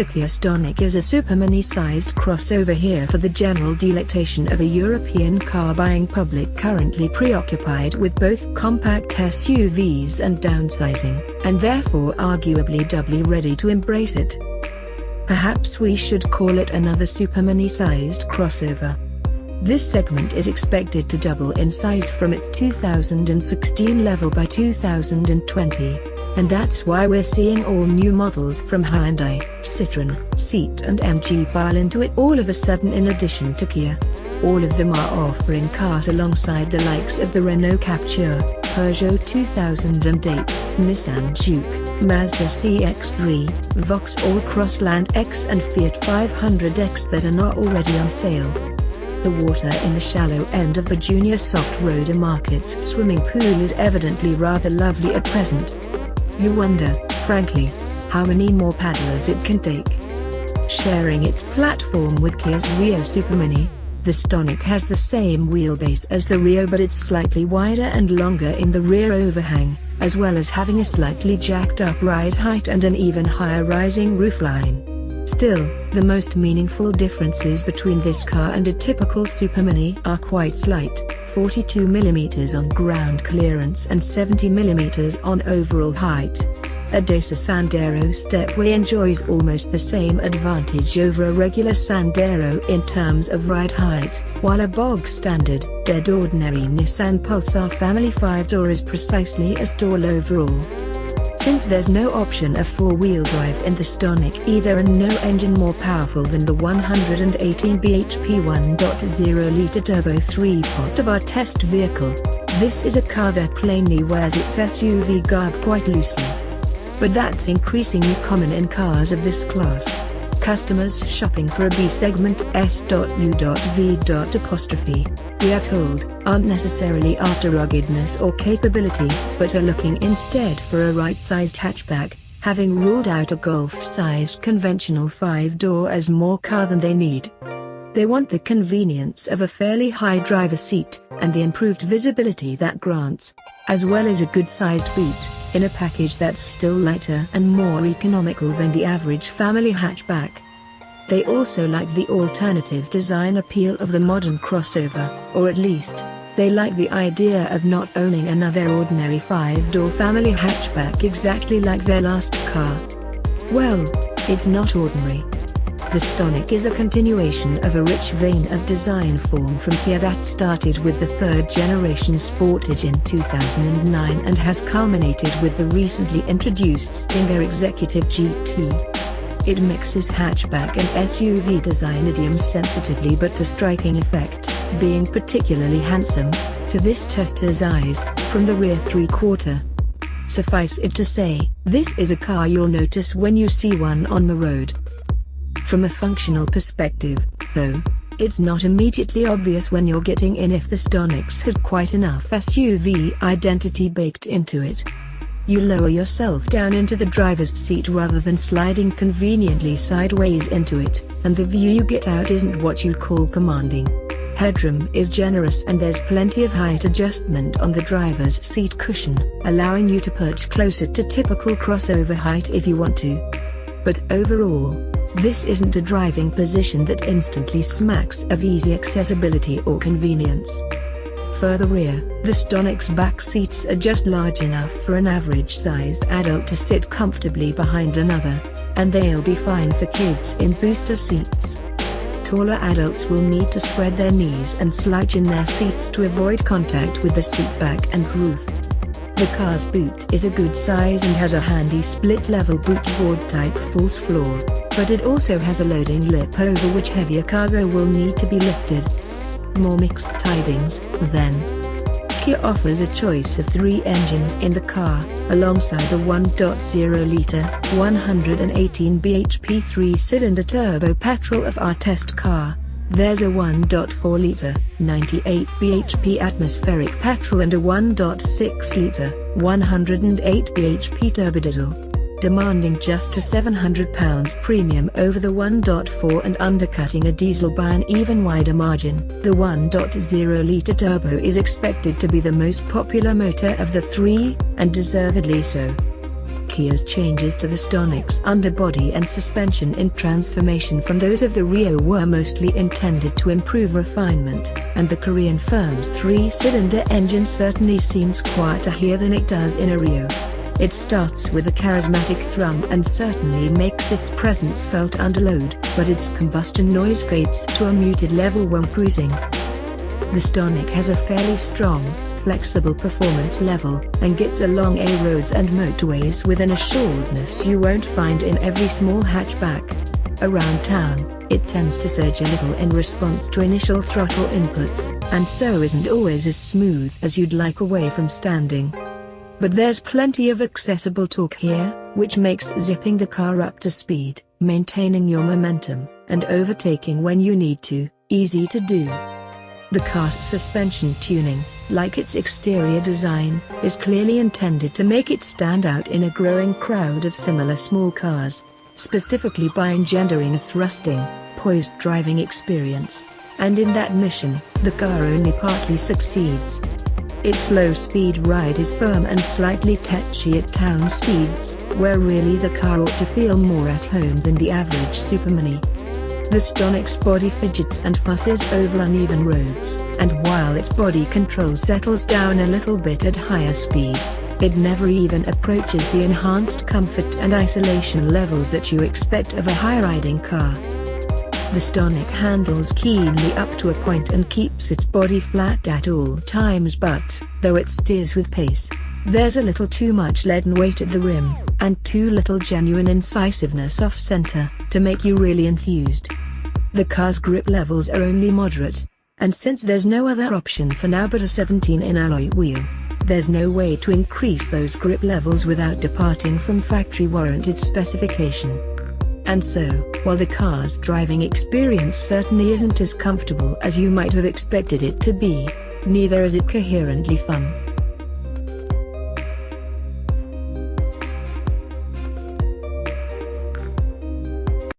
The Kia Stonic is a super mini-sized crossover here for the general delectation of a European car-buying public currently preoccupied with both compact SUVs and downsizing, and therefore arguably doubly ready to embrace it. Perhaps we should call it another super mini-sized crossover. This segment is expected to double in size from its 2016 level by 2020. And that's why we're seeing all new models from Hyundai, Citroën, Seat and MG pile into it all of a sudden in addition to Kia. All of them are offering cars alongside the likes of the Renault Captur, Peugeot 2008, Nissan Juke, Mazda CX-3, Vauxhall Crossland X and Fiat 500X that are not already on sale. The water in the shallow end of the junior soft-roader market's swimming pool is evidently rather lovely at present. You wonder, frankly, how many more paddlers it can take. Sharing its platform with Kia's Rio Super Mini, the Stonic has the same wheelbase as the Rio but it's slightly wider and longer in the rear overhang, as well as having a slightly jacked up ride height and an even higher rising roofline. Still, the most meaningful differences between this car and a typical Super Mini are quite slight: 42mm on ground clearance and 70mm on overall height. A Dacia Sandero Stepway enjoys almost the same advantage over a regular Sandero in terms of ride height, while a bog-standard, dead ordinary Nissan Pulsar family 5-door is precisely as tall overall. Since there's no option of four-wheel drive in the Stonic either and no engine more powerful than the 118 bhp 1.0-litre turbo 3-pot of our test vehicle, this is a car that plainly wears its SUV garb quite loosely. But that's increasingly common in cars of this class. Customers shopping for a B-segment S.U.V. we are told, aren't necessarily after ruggedness or capability, but are looking instead for a right-sized hatchback, having ruled out a Golf-sized conventional 5-door as more car than they need. They want the convenience of a fairly high driver seat, and the improved visibility that grants, as well as a good-sized boot, in a package that's still lighter and more economical than the average family hatchback. They also like the alternative design appeal of the modern crossover, or at least, they like the idea of not owning another ordinary 5-door family hatchback exactly like their last car. Well, it's not ordinary. The Stonic is a continuation of a rich vein of design form from Kia that started with the third-generation Sportage in 2009 and has culminated with the recently introduced Stinger Executive GT. It mixes hatchback and SUV design idioms sensitively but to striking effect, being particularly handsome, to this tester's eyes, from the rear three-quarter. Suffice it to say, this is a car you'll notice when you see one on the road. From a functional perspective, though, it's not immediately obvious when you're getting in if the Stonics had quite enough SUV identity baked into it. You lower yourself down into the driver's seat rather than sliding conveniently sideways into it, and the view you get out isn't what you'd call commanding. Headroom is generous and there's plenty of height adjustment on the driver's seat cushion, allowing you to perch closer to typical crossover height if you want to. But overall, this isn't a driving position that instantly smacks of easy accessibility or convenience. Further rear, the Stonic's back seats are just large enough for an average-sized adult to sit comfortably behind another, and they'll be fine for kids in booster seats. Taller adults will need to spread their knees and slouch in their seats to avoid contact with the seat back and roof. The car's boot is a good size and has a handy split-level boot board type false floor, but it also has a loading lip over which heavier cargo will need to be lifted. More mixed tidings, then. Kia offers a choice of 3 engines in the car, alongside the 1.0-litre, 118 bhp 3-cylinder turbo petrol of our test car. There's a 1.4-litre, 98 bhp atmospheric petrol and a 1.6-litre, 108 bhp turbodiesel, demanding just a £700 premium over the 1.4 and undercutting a diesel by an even wider margin. The 1.0-litre turbo is expected to be the most popular motor of the three, and deservedly so. Kia's changes to the Stonic's underbody and suspension in transformation from those of the Rio were mostly intended to improve refinement, and the Korean firm's 3-cylinder engine certainly seems quieter here than it does in a Rio. It starts with a charismatic thrum and certainly makes its presence felt under load, but its combustion noise fades to a muted level when cruising. The Stonic has a fairly strong, flexible performance level, and gets along A roads and motorways with an assuredness you won't find in every small hatchback. Around town, it tends to surge a little in response to initial throttle inputs, and so isn't always as smooth as you'd like away from standing. But there's plenty of accessible torque here, which makes zipping the car up to speed, maintaining your momentum, and overtaking when you need to, easy to do. The car's suspension tuning, like its exterior design, is clearly intended to make it stand out in a growing crowd of similar small cars, specifically by engendering a thrusting, poised driving experience. And in that mission, the car only partly succeeds. Its low-speed ride is firm and slightly tetchy at town speeds, where really the car ought to feel more at home than the average Supermini. The Stonic's body fidgets and fusses over uneven roads, and while its body control settles down a little bit at higher speeds, it never even approaches the enhanced comfort and isolation levels that you expect of a high-riding car. The Stonic handles keenly up to a point and keeps its body flat at all times, but, though it steers with pace, there's a little too much leaden weight at the rim, and too little genuine incisiveness off-center, to make you really enthused. The car's grip levels are only moderate, and since there's no other option for now but a 17-in alloy wheel, there's no way to increase those grip levels without departing from factory-warranted specification. And so, while the car's driving experience certainly isn't as comfortable as you might have expected it to be, neither is it coherently fun.